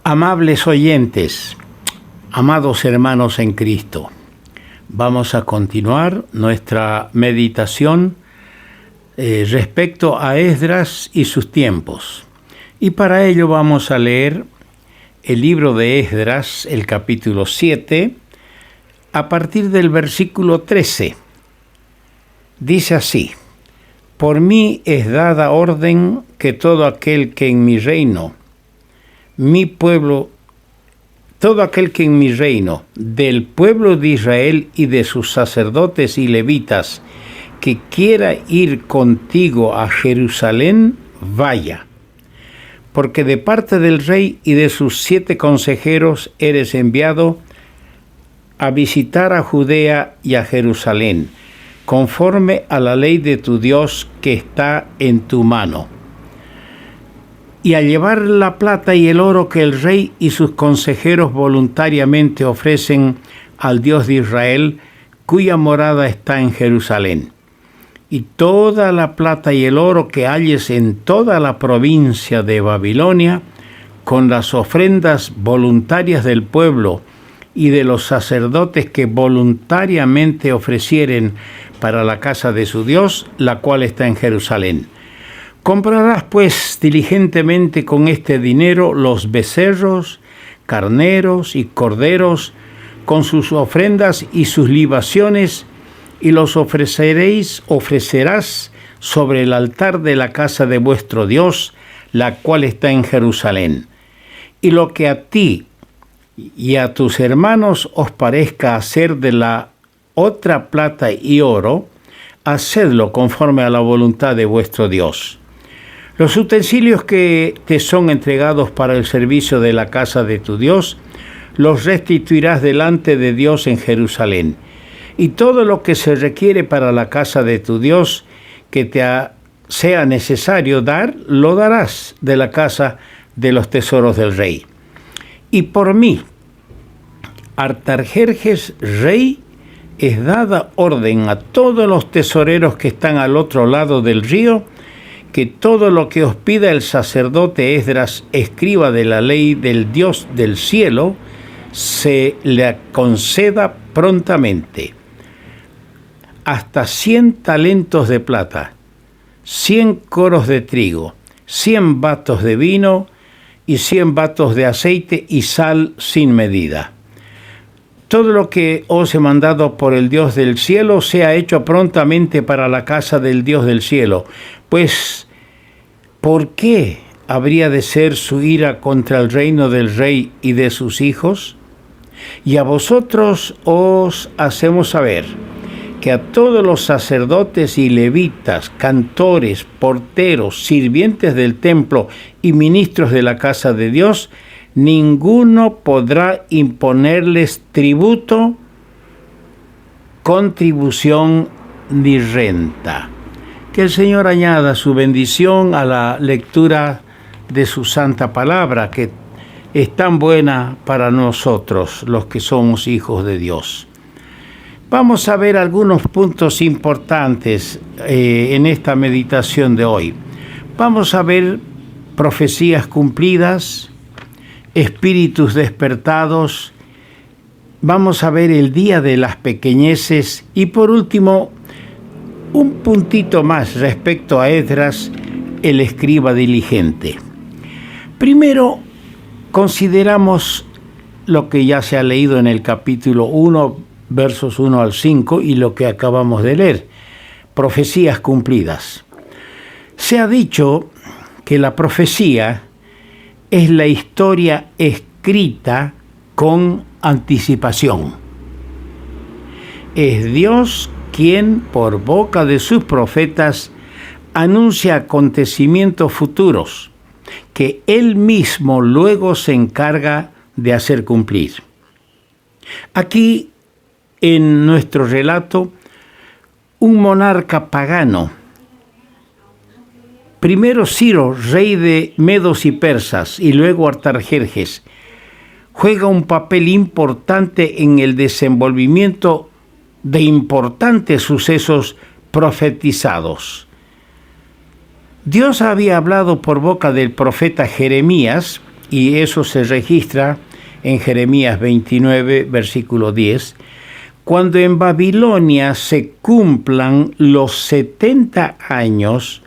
Amables oyentes, amados hermanos en Cristo, vamos a continuar nuestra meditación respecto a Esdras y sus tiempos. Y para ello vamos a leer el libro de Esdras, el capítulo 7, a partir del versículo 13. Dice así: Por mí es dada orden que todo aquel que en mi reino, todo aquel que en mi reino, del pueblo de Israel y de sus sacerdotes y levitas, que quiera ir contigo a Jerusalén, vaya. Porque de parte del rey y de sus 7 consejeros eres enviado a visitar a Judea y a Jerusalén, conforme a la ley de tu Dios que está en tu mano, y a llevar la plata y el oro que el rey y sus consejeros voluntariamente ofrecen al Dios de Israel, cuya morada está en Jerusalén. Y toda la plata y el oro que halles en toda la provincia de Babilonia, con las ofrendas voluntarias del pueblo y de los sacerdotes que voluntariamente ofrecieren para la casa de su Dios, la cual está en Jerusalén. Comprarás pues diligentemente con este dinero los becerros, carneros y corderos, con sus ofrendas y sus libaciones, y los ofrecerás sobre el altar de la casa de vuestro Dios, la cual está en Jerusalén. Y lo que a ti y a tus hermanos os parezca hacer de la otra plata y oro, hacedlo conforme a la voluntad de vuestro Dios. Los utensilios que te son entregados para el servicio de la casa de tu Dios, los restituirás delante de Dios en Jerusalén. Y todo lo que se requiere para la casa de tu Dios que te sea necesario dar, lo darás de la casa de los tesoros del rey. Y por mí, Artajerjes, rey, es dada orden a todos los tesoreros que están al otro lado del río, que todo lo que os pida el sacerdote Esdras, escriba de la ley del Dios del cielo, se le conceda prontamente. Hasta 100 talentos de plata, 100 coros de trigo, 100 batos de vino y 100 batos de aceite y sal sin medida. Todo lo que os he mandado por el Dios del cielo sea hecho prontamente para la casa del Dios del cielo. Pues, ¿por qué habría de ser su ira contra el reino del rey y de sus hijos? Y a vosotros os hacemos saber que a todos los sacerdotes y levitas, cantores, porteros, sirvientes del templo y ministros de la casa de Dios, ninguno podrá imponerles tributo, contribución ni renta. Que el Señor añada su bendición a la lectura de su santa palabra, que es tan buena para nosotros, los que somos hijos de Dios. Vamos a ver algunos puntos importantes en esta meditación de hoy. Vamos a ver profecías cumplidas, espíritus despertados, vamos a ver el día de las pequeñeces y por último, un puntito más respecto a Esdras, el escriba diligente. Primero, consideramos lo que ya se ha leído en el capítulo 1, versos 1 al 5 y lo que acabamos de leer, profecías cumplidas. Se ha dicho que la profecía es la historia escrita con anticipación. Es Dios quien, por boca de sus profetas, anuncia acontecimientos futuros que Él mismo luego se encarga de hacer cumplir. Aquí, en nuestro relato, un monarca pagano, primero Ciro, rey de Medos y Persas, y luego Artajerjes, juega un papel importante en el desenvolvimiento de importantes sucesos profetizados. Dios había hablado por boca del profeta Jeremías y eso se registra en Jeremías 29, versículo 10, cuando en Babilonia se cumplan los 70 años,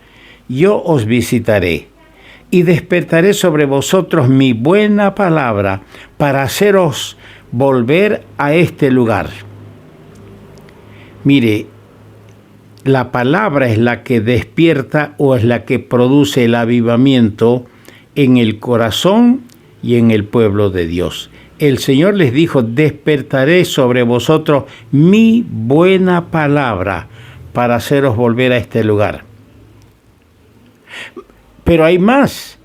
yo os visitaré y despertaré sobre vosotros mi buena palabra para haceros volver a este lugar. Mire, la palabra es la que despierta o es la que produce el avivamiento en el corazón y en el pueblo de Dios. El Señor les dijo, despertaré sobre vosotros mi buena palabra para haceros volver a este lugar. Pero hay más.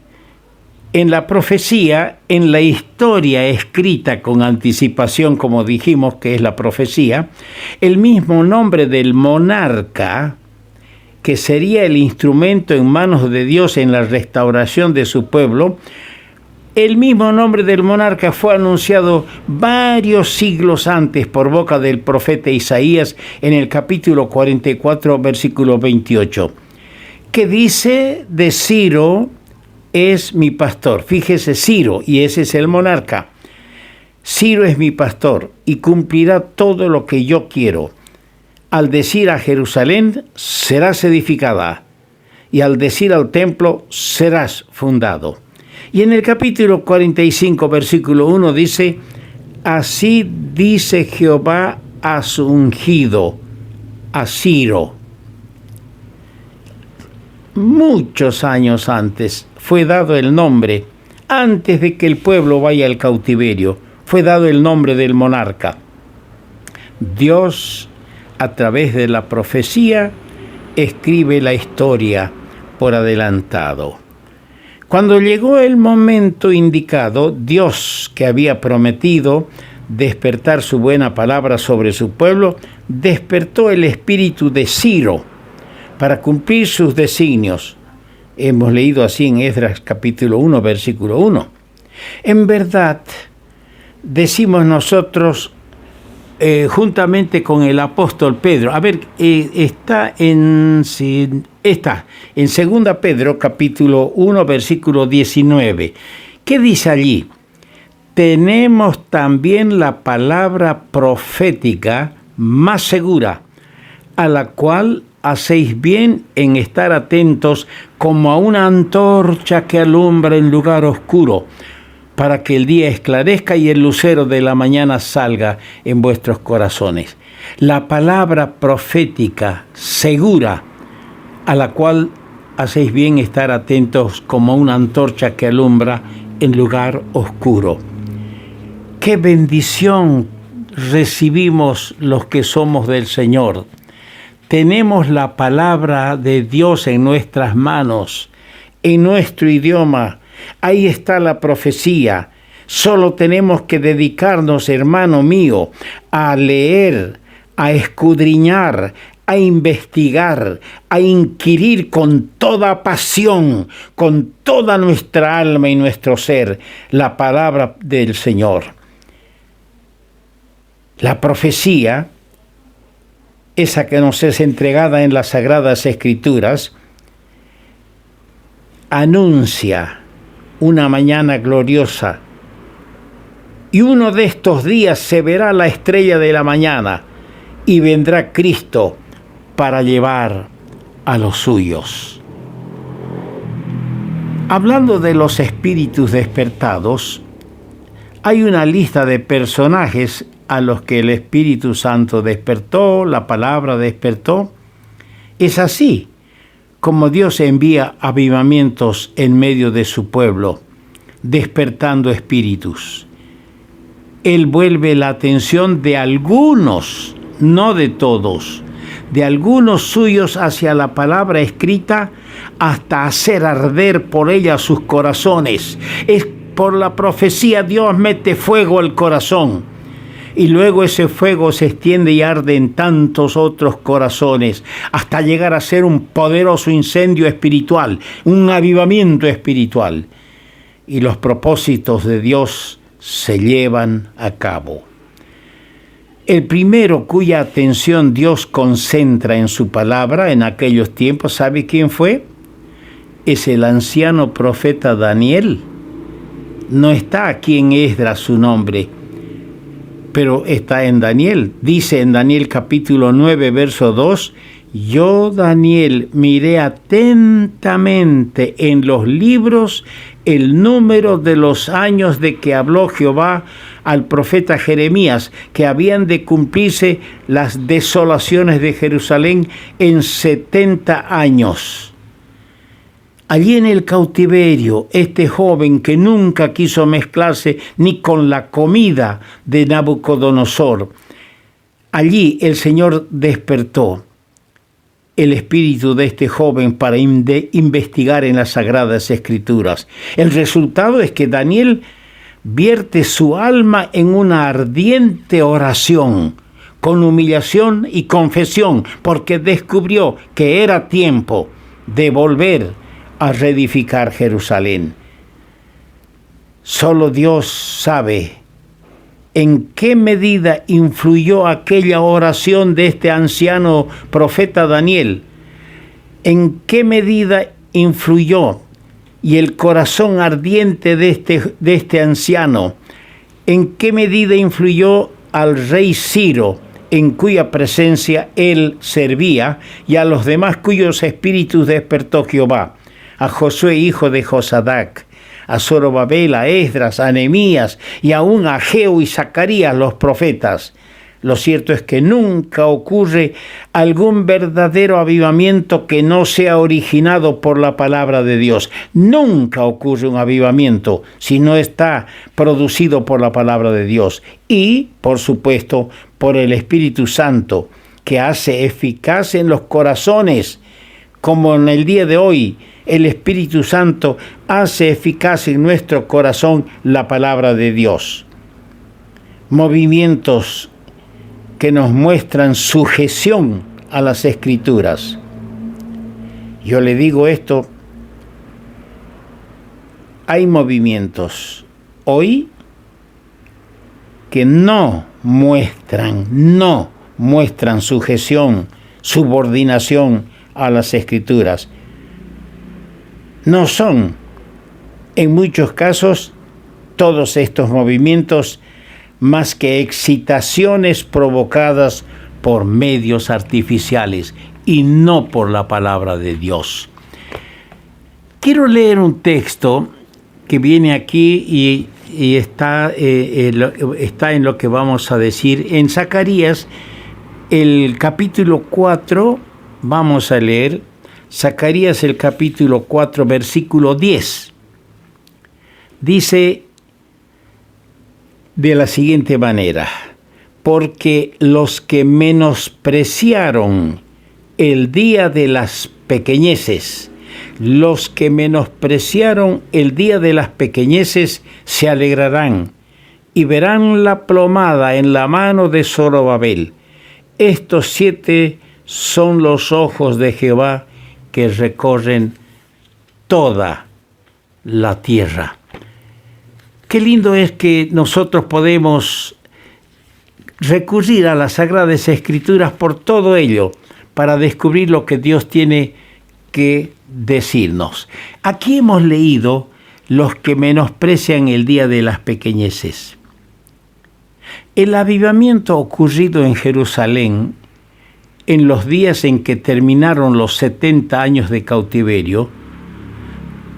En la profecía, en la historia escrita con anticipación, como dijimos que es la profecía, el mismo nombre del monarca, que sería el instrumento en manos de Dios en la restauración de su pueblo, el mismo nombre del monarca fue anunciado varios siglos antes por boca del profeta Isaías en el capítulo 44, versículo 28, que dice de Ciro, es mi pastor. Fíjese, Ciro, y ese es el monarca. Ciro es mi pastor y cumplirá todo lo que yo quiero. Al decir a Jerusalén, serás edificada, y al decir al templo, serás fundado. Y en el capítulo 45, versículo 1 dice, así dice Jehová a su ungido, a Ciro. Muchos años antes fue dado el nombre, antes de que el pueblo vaya al cautiverio, fue dado el nombre del monarca. Dios, a través de la profecía, escribe la historia por adelantado. Cuando llegó el momento indicado, Dios, que había prometido despertar su buena palabra sobre su pueblo, despertó el espíritu de Ciro para cumplir sus designios. Hemos leído así en Esdras capítulo 1, versículo 1. En verdad, decimos nosotros, juntamente con el apóstol Pedro, está en 2 Pedro capítulo 1, versículo 19. ¿Qué dice allí? Tenemos también la palabra profética más segura, a la cual hacéis bien en estar atentos como a una antorcha que alumbra en lugar oscuro, para que el día esclarezca y el lucero de la mañana salga en vuestros corazones. La palabra profética segura, a la cual hacéis bien estar atentos como una antorcha que alumbra en lugar oscuro. ¡Qué bendición recibimos los que somos del Señor! Tenemos la palabra de Dios en nuestras manos, en nuestro idioma. Ahí está la profecía. Solo tenemos que dedicarnos, hermano mío, a leer, a escudriñar, a investigar, a inquirir con toda pasión, con toda nuestra alma y nuestro ser, la palabra del Señor. La profecía, esa que nos es entregada en las Sagradas Escrituras, anuncia una mañana gloriosa. Y uno de estos días se verá la estrella de la mañana y vendrá Cristo para llevar a los suyos. Hablando de los espíritus despertados, hay una lista de personajes a los que el Espíritu Santo despertó, la palabra despertó. Es así como Dios envía avivamientos en medio de su pueblo, despertando espíritus. Él vuelve la atención de algunos, no de todos, de algunos suyos hacia la palabra escrita hasta hacer arder por ella sus corazones. Es por la profecía Dios mete fuego al corazón. Y luego ese fuego se extiende y arde en tantos otros corazones, hasta llegar a ser un poderoso incendio espiritual, un avivamiento espiritual. Y los propósitos de Dios se llevan a cabo. El primero cuya atención Dios concentra en su palabra en aquellos tiempos, ¿sabe quién fue? Es el anciano profeta Daniel. No está aquí en Esdras su nombre, pero está en Daniel. Dice en Daniel capítulo 9, verso 2, yo, Daniel, miré atentamente en los libros el número de los años de que habló Jehová al profeta Jeremías, que habían de cumplirse las desolaciones de Jerusalén en 70 años. Allí en el cautiverio, este joven que nunca quiso mezclarse ni con la comida de Nabucodonosor, allí el Señor despertó el espíritu de este joven para investigar en las Sagradas Escrituras. El resultado es que Daniel vierte su alma en una ardiente oración, con humillación y confesión, porque descubrió que era tiempo de volver a reedificar Jerusalén. Solo Dios sabe en qué medida influyó aquella oración de este anciano profeta Daniel, en qué medida influyó y el corazón ardiente de este anciano, en qué medida influyó al rey Ciro, en cuya presencia él servía, y a los demás cuyos espíritus despertó Jehová, a Josué hijo de Josadac, a Zorobabel, a Esdras, a Nehemías y aún a Ageo y Zacarías los profetas. Lo cierto es que nunca ocurre algún verdadero avivamiento que no sea originado por la palabra de Dios. Nunca ocurre un avivamiento si no está producido por la palabra de Dios y, por supuesto, por el Espíritu Santo, que hace eficaz en los corazones, como en el día de hoy. El Espíritu Santo hace eficaz en nuestro corazón la palabra de Dios. Movimientos que nos muestran sujeción a las Escrituras. Yo le digo esto, hay movimientos hoy que no muestran sujeción, subordinación a las Escrituras. No son, en muchos casos, todos estos movimientos más que excitaciones provocadas por medios artificiales y no por la palabra de Dios. Quiero leer un texto que viene aquí y está en lo que vamos a decir. En Zacarías, el capítulo 4, vamos a leer Zacarías el capítulo 4, versículo 10. Dice de la siguiente manera: porque los que menospreciaron el día de las pequeñeces, los que menospreciaron el día de las pequeñeces se alegrarán y verán la plomada en la mano de Zorobabel. Estos 7 son los ojos de Jehová que recorren toda la tierra. Qué lindo es que nosotros podemos recurrir a las Sagradas Escrituras por todo ello, para descubrir lo que Dios tiene que decirnos. Aquí hemos leído los que menosprecian el día de las pequeñeces. El avivamiento ocurrido en Jerusalén en los días en que terminaron los 70 años de cautiverio,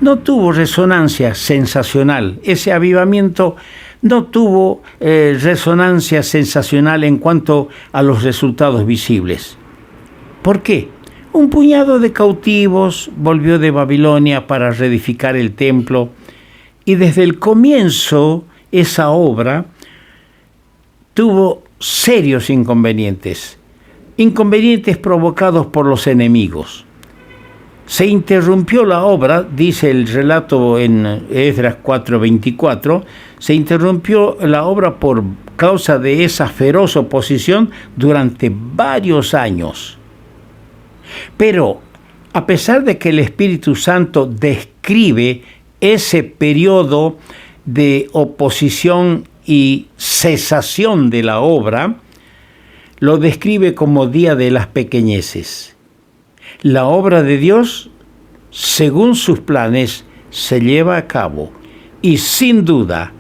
no tuvo resonancia sensacional. Ese avivamiento no tuvo resonancia sensacional en cuanto a los resultados visibles. ¿Por qué? Un puñado de cautivos volvió de Babilonia para reedificar el templo, y desde el comienzo esa obra tuvo serios inconvenientes provocados por los enemigos. Se interrumpió la obra, dice el relato en Esdras 4:24, se interrumpió la obra por causa de esa feroz oposición durante varios años. Pero, a pesar de que el Espíritu Santo describe ese periodo de oposición y cesación de la obra, lo describe como día de las pequeñeces. La obra de Dios, según sus planes, se lleva a cabo y sin duda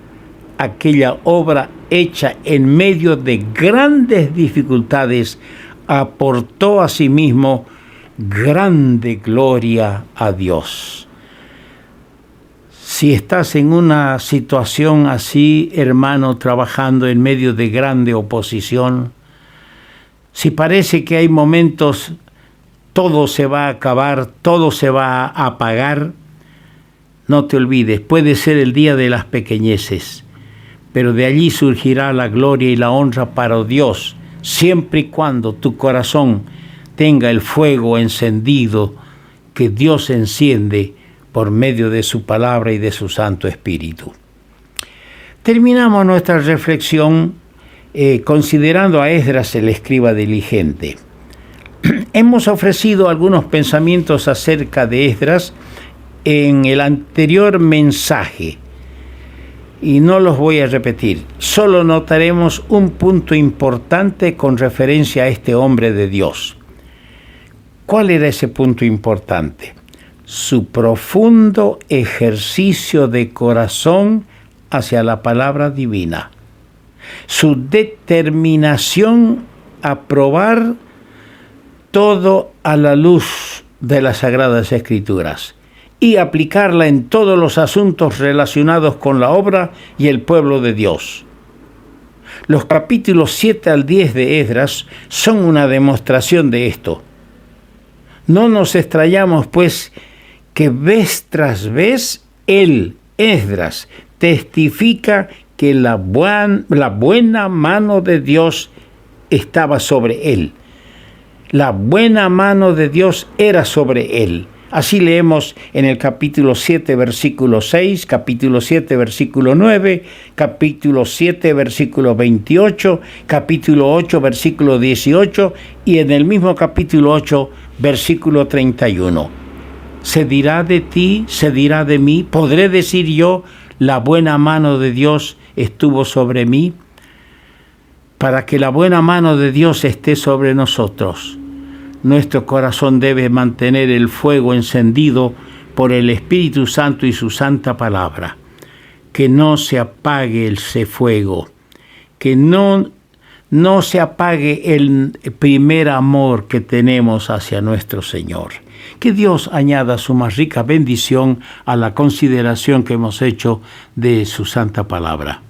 aquella obra hecha en medio de grandes dificultades aportó a sí mismo grande gloria a Dios. Si estás en una situación así, hermano, trabajando en medio de grande oposición, si parece que hay momentos, todo se va a acabar, todo se va a apagar, no te olvides, puede ser el día de las pequeñeces, pero de allí surgirá la gloria y la honra para Dios, siempre y cuando tu corazón tenga el fuego encendido que Dios enciende por medio de su palabra y de su Santo Espíritu. Terminamos nuestra reflexión considerando a Esdras el escriba diligente. Hemos ofrecido algunos pensamientos acerca de Esdras en el anterior mensaje y no los voy a repetir. Solo notaremos un punto importante con referencia a este hombre de Dios. ¿Cuál era ese punto importante? Su profundo ejercicio de corazón hacia la palabra divina. Su determinación a probar todo a la luz de las Sagradas Escrituras y aplicarla en todos los asuntos relacionados con la obra y el pueblo de Dios. Los capítulos 7 al 10 de Esdras son una demostración de esto. No nos extrañamos, pues, que vez tras vez él, Esdras, testifica que la buena mano de Dios estaba sobre él. La buena mano de Dios era sobre él. Así leemos en el capítulo 7, versículo 6, capítulo 7, versículo 9, capítulo 7, versículo 28, capítulo 8, versículo 18 y en el mismo capítulo 8, versículo 31. ¿Se dirá de ti, se dirá de mí? ¿Podré decir yo, la buena mano de Dios estuvo sobre mí? Para que la buena mano de Dios esté sobre nosotros, nuestro corazón debe mantener el fuego encendido por el Espíritu Santo y su santa palabra. Que no se apague ese fuego, que no se apague el primer amor que tenemos hacia nuestro Señor. Que Dios añada su más rica bendición a la consideración que hemos hecho de su santa palabra.